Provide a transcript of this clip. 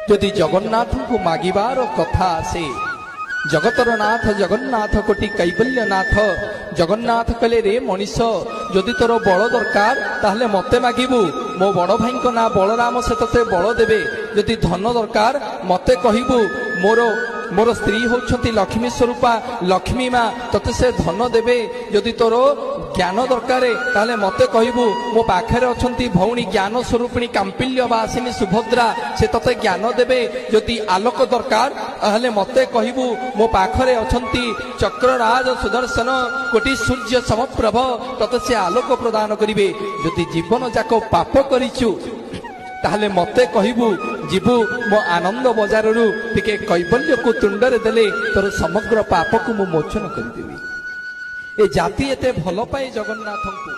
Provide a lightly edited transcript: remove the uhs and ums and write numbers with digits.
যদি জগন্নাথ को मागिबार कथा आसे जगतर नाथ जगन्नाथ कोटि कैबल्यनाथ जगन्नाथ कहले रे मनीष जदि तोर बल दरकार ताहले मते मागिबू मो बड़ भाई ना बलराम से तते बल देबे जदि धन दरकार मते कहिबू मोर मोर स्त्री होउछंती लक्ष्मी स्वरूपा लक्ष्मी माँ तते से धन देबे जदि तोर ज्ञान दरकार ताहले मते कहिबू मो पाखरे अछंती भौणी ज्ञान स्वरूपिणी कांपिल्य वासिनी सुभद्रा से तते ज्ञान देबे जदि आलोक दरकार ताहले मते कहिबू मो पाखरे अछंती चक्रराज सुदर्शन कोटि सूर्य समप्रभ तते से आलोक प्रदान करिवे जदि जीवन जाको पाप करिछु ताहले मते कहिबू जीवु मो आनंद बजार रु टिके कैबल्य को तुंडरे देले तोर समग्र पाप को मो मोचन कर देबी ए जाति एते भल पाए जगन्नाथ को।